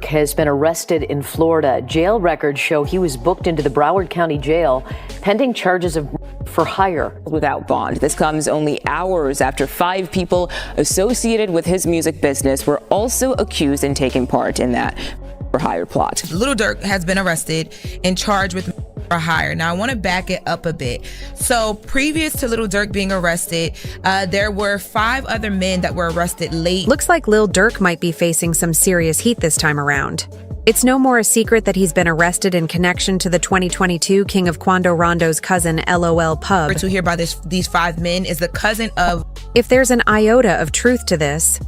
has been arrested in Florida. Jail records show he was booked into the Broward County Jail pending charges of for hire without bond. This comes only hours after 5 people associated with his music business were also accused and taking part in that for hire plot. Lil Durk has been arrested and charged with for hire. Now, I want to back it up a bit. So previous to Lil Durk being arrested, there were 5 other men that were arrested late. Looks like Lil Durk might be facing some serious heat this time around. It's no more a secret that he's been arrested in connection to the 2022 King of Quando Rondo's cousin LOL pub. To hear about these 5 men is the cousin of... If there's an iota of truth to this,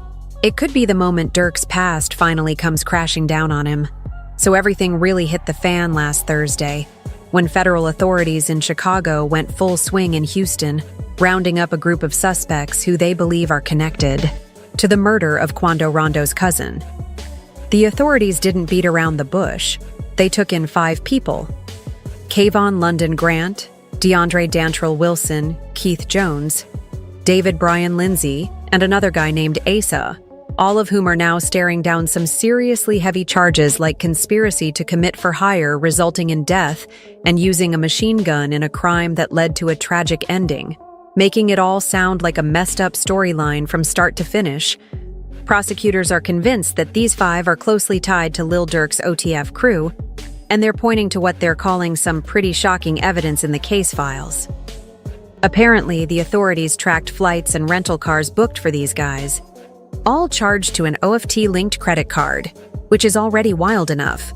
it could be the moment Durk's past finally comes crashing down on him. So everything really hit the fan last Thursday, when federal authorities in Chicago went full swing in Houston, rounding up a group of suspects who they believe are connected to the murder of Quando Rondo's cousin. The authorities didn't beat around the bush. They took in 5 people: Kayvon London Grant, DeAndre Dantrell Wilson, Keith Jones, David Brian Lindsay, and another guy named Asa, all of whom are now staring down some seriously heavy charges like conspiracy to commit for hire resulting in death and using a machine gun in a crime that led to a tragic ending, making it all sound like a messed up storyline from start to finish. Prosecutors are convinced that these 5 are closely tied to Lil Durk's OTF crew, and they're pointing to what they're calling some pretty shocking evidence in the case files. Apparently, the authorities tracked flights and rental cars booked for these guys, all charged to an OFT-linked credit card, which is already wild enough.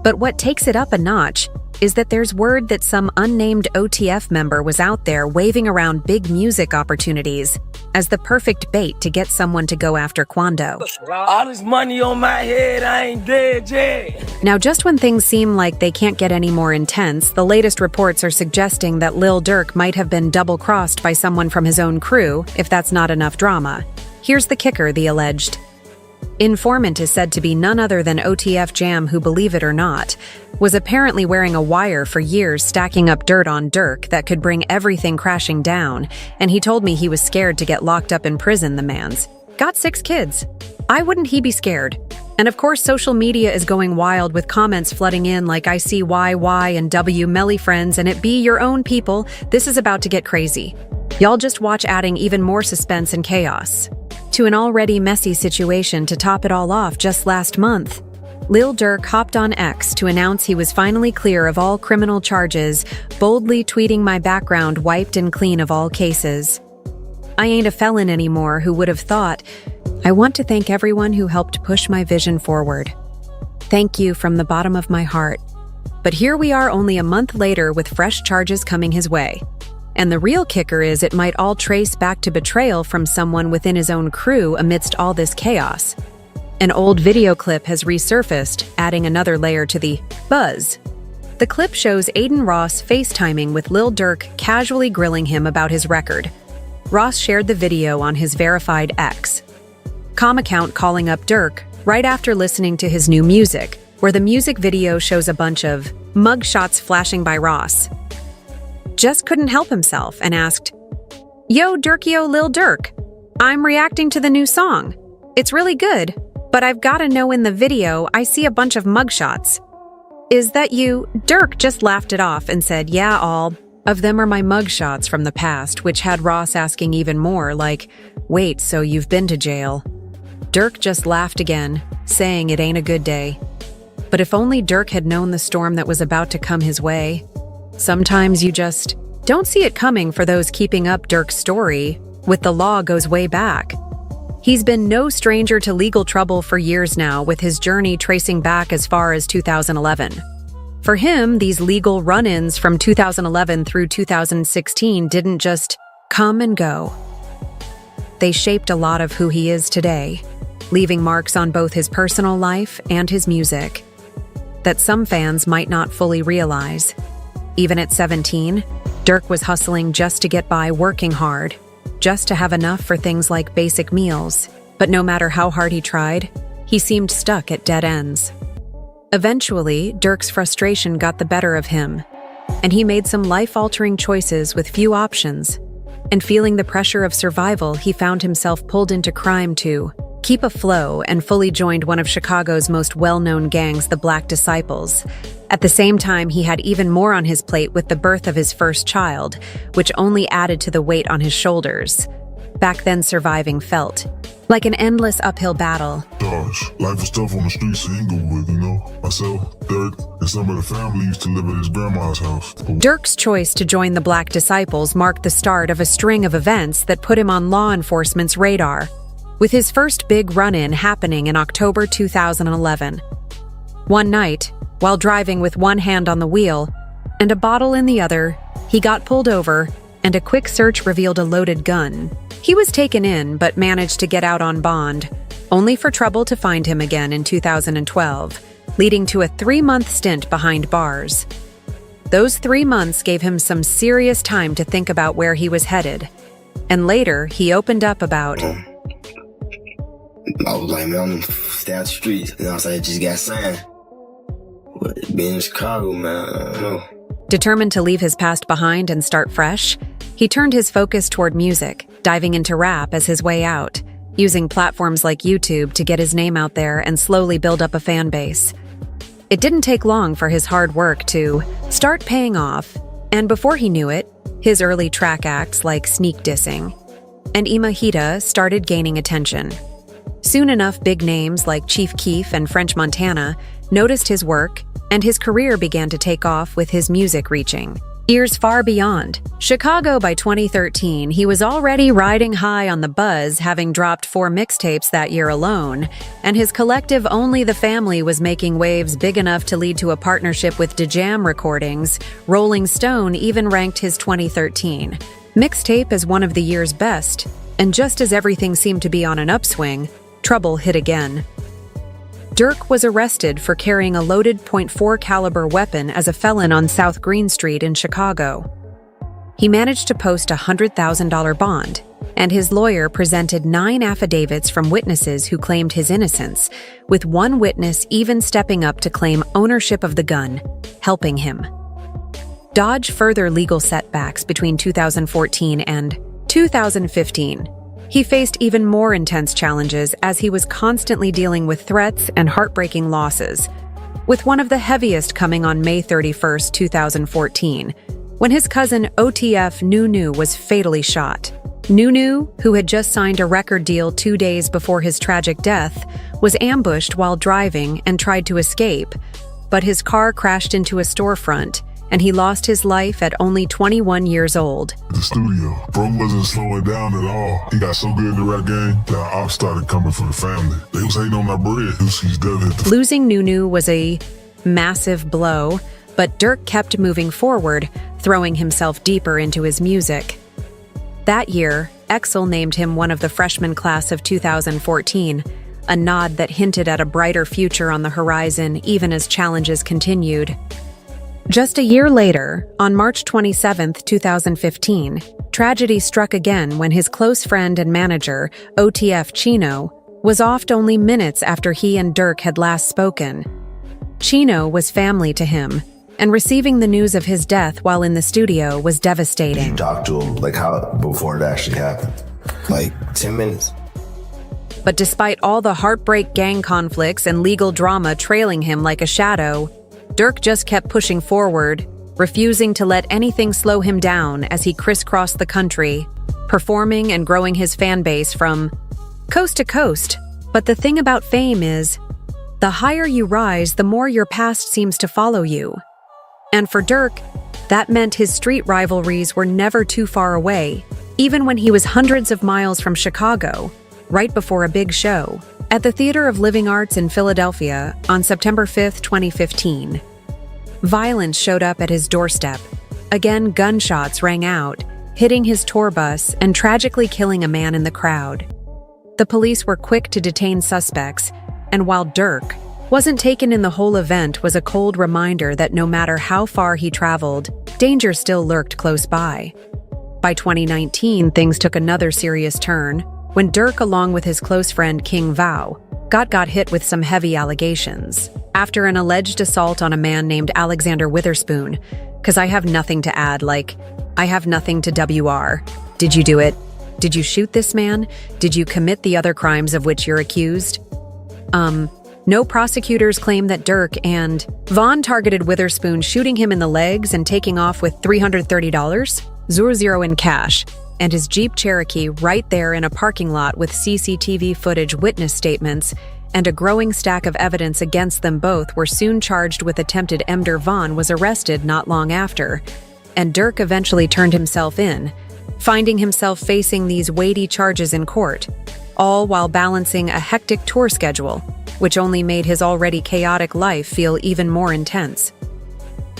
But what takes it up a notch is that there's word that some unnamed OTF member was out there waving around big music opportunities as the perfect bait to get someone to go after Quando. All this money on my head, I ain't dead yet. Now, just when things seem like they can't get any more intense, the latest reports are suggesting that Lil Durk might have been double-crossed by someone from his own crew, if that's not enough drama. Here's the kicker, the alleged informant is said to be none other than OTF Jam, who, believe it or not, was apparently wearing a wire for years stacking up dirt on Durk that could bring everything crashing down, and he told me he was scared to get locked up in prison. The man's got 6 kids. Why wouldn't he be scared? And of course, social media is going wild with comments flooding in like I see Y and W Melly friends and it be your own people. This is about to get crazy. Y'all just watch, adding even more suspense and chaos to an already messy situation. To top it all off, just last month, Lil Durk hopped on X to announce he was finally clear of all criminal charges, boldly tweeting, "My background wiped and clean of all cases. I ain't a felon anymore, who would have thought? I want to thank everyone who helped push my vision forward. Thank you from the bottom of my heart." But here we are only a month later with fresh charges coming his way. And the real kicker is it might all trace back to betrayal from someone within his own crew amidst all this chaos. An old video clip has resurfaced, adding another layer to the buzz. The clip shows Aiden Ross FaceTiming with Lil Durk, casually grilling him about his record. Ross shared the video on his verified X.com account, calling up Durk right after listening to his new music, where the music video shows a bunch of mug shots flashing by. Ross just couldn't help himself and asked, "Yo, Durkio Lil Durk, I'm reacting to the new song. It's really good, but I've gotta know, in the video, I see a bunch of mugshots. Is that you?" Durk just laughed it off and said, "Yeah, all of them are my mugshots from the past," which had Ross asking even more, like, "Wait, so you've been to jail?" Durk just laughed again, saying it ain't a good day. But if only Durk had known the storm that was about to come his way. Sometimes you just don't see it coming. For those keeping up Durk's story with the law goes way back. He's been no stranger to legal trouble for years now, with his journey tracing back as far as 2011. For him, these legal run-ins from 2011 through 2016 didn't just come and go. They shaped a lot of who he is today, leaving marks on both his personal life and his music that some fans might not fully realize. Even at 17, Durk was hustling just to get by, working hard, just to have enough for things like basic meals. But no matter how hard he tried, he seemed stuck at dead ends. Eventually, Durk's frustration got the better of him, and he made some life-altering choices with few options. And feeling the pressure of survival, he found himself pulled into crime to keep afloat, and fully joined one of Chicago's most well-known gangs, the Black Disciples. At the same time, he had even more on his plate with the birth of his first child, which only added to the weight on his shoulders. Back then, surviving felt like an endless uphill battle. Gosh, life is tough on the streets of Inglewood, you know? Myself, Durk, and some of the family used to live at his grandma's house. Durk's choice to join the Black Disciples marked the start of a string of events that put him on law enforcement's radar, with his first big run-in happening in October 2011. One night, while driving with one hand on the wheel and a bottle in the other, he got pulled over, and a quick search revealed a loaded gun. He was taken in but managed to get out on bond, only for trouble to find him again in 2012, leading to a 3-month stint behind bars. Those 3 months gave him some serious time to think about where he was headed, and later he opened up about I was like, man, I'm down the streets. And I was like, just got signed. But being in Chicago, man, I don't know. Determined to leave his past behind and start fresh, he turned his focus toward music, diving into rap as his way out, using platforms like YouTube to get his name out there and slowly build up a fan base. It didn't take long for his hard work to start paying off, and before he knew it, his early track acts like Sneak Dissing and Imahita started gaining attention. Soon enough, big names like Chief Keef and French Montana noticed his work, and his career began to take off with his music reaching ears far beyond Chicago. By 2013, he was already riding high on the buzz, having dropped 4 mixtapes that year alone, and his collective Only the Family was making waves big enough to lead to a partnership with DeJam Recordings. Rolling Stone even ranked his 2013 mixtape as one of the year's best, and just as everything seemed to be on an upswing, trouble hit again. Durk was arrested for carrying a loaded .4 caliber weapon as a felon on South Green Street in Chicago. He managed to post a $100,000 bond, and his lawyer presented 9 affidavits from witnesses who claimed his innocence, with one witness even stepping up to claim ownership of the gun, helping him dodge further legal setbacks between 2014 and 2015. He faced even more intense challenges as he was constantly dealing with threats and heartbreaking losses, with one of the heaviest coming on May 31, 2014, when his cousin OTF Nunu was fatally shot. Nunu, who had just signed a record deal 2 days before his tragic death, was ambushed while driving and tried to escape, but his car crashed into a storefront, and he lost his life at only 21 years old. The studio, bro wasn't slowing down at all. He got so good in the rap game that ops started coming for the family. They was hating on my bread. He's dead. Losing Nunu was a massive blow, but Durk kept moving forward, throwing himself deeper into his music. That year, Exel named him one of the freshman class of 2014, a nod that hinted at a brighter future on the horizon even as challenges continued. Just a year later, on March 27, 2015, tragedy struck again when his close friend and manager, OTF Chino, was offed only minutes after he and Durk had last spoken. Chino was family to him, and receiving the news of his death while in the studio was devastating. You talked to him, like, how before it actually happened? Like, 10 minutes. But despite all the heartbreak, gang conflicts, and legal drama trailing him like a shadow, Durk just kept pushing forward, refusing to let anything slow him down as he crisscrossed the country, performing and growing his fan base from coast to coast. But the thing about fame is, the higher you rise, the more your past seems to follow you. And for Durk, that meant his street rivalries were never too far away, even when he was hundreds of miles from Chicago, right before a big show. At the Theater of Living Arts in Philadelphia on September 5, 2015, violence showed up at his doorstep. Again, gunshots rang out, hitting his tour bus and tragically killing a man in the crowd. The police were quick to detain suspects, and while Durk wasn't taken in, the whole event was a cold reminder that no matter how far he traveled, danger still lurked close by. By 2019, things took another serious turn when Durk, along with his close friend King Vao, got hit with some heavy allegations after an alleged assault on a man named Alexander Witherspoon. 'Cause I have nothing to add, like, I have nothing to WR. Did you do it? Did you shoot this man? Did you commit the other crimes of which you're accused? No prosecutors claim that Durk and Vaughn targeted Witherspoon, shooting him in the legs and taking off with $330, zero in cash, and his Jeep Cherokee right there in a parking lot with CCTV footage, witness statements, and a growing stack of evidence against them both were soon charged with attempted murder. Vaughn was arrested not long after, and Durk eventually turned himself in, finding himself facing these weighty charges in court, all while balancing a hectic tour schedule, which only made his already chaotic life feel even more intense.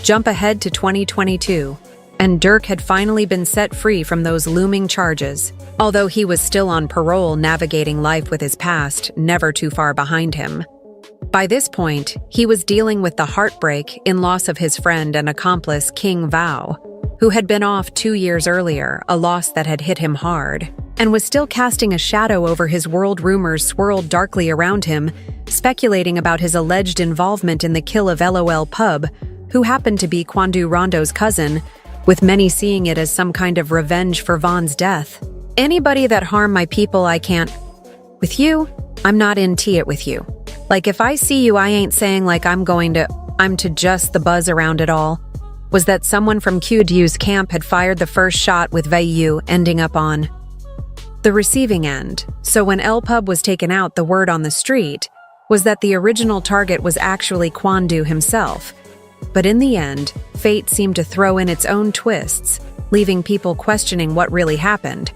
Jump ahead to 2022, and Durk had finally been set free from those looming charges, although he was still on parole navigating life with his past never too far behind him. By this point, he was dealing with the heartbreak in loss of his friend and accomplice King Vao, who had been off 2 years earlier, a loss that had hit him hard, and was still casting a shadow over his world. Rumors swirled darkly around him, speculating about his alleged involvement in the kill of LOL Pub, who happened to be Kwandu Rondo's cousin, with many seeing it as some kind of revenge for Vaughn's death. Anybody that harm my people, I can't. With you, I'm not in it with you. Like, if I see you, I ain't saying like I'm to just the buzz around it all. Was that someone from Qdu's camp had fired the first shot with Vayu ending up on the receiving end. So when El Pub was taken out, the word on the street was that the original target was actually Kwandu himself. But in the end, fate seemed to throw in its own twists, leaving people questioning what really happened.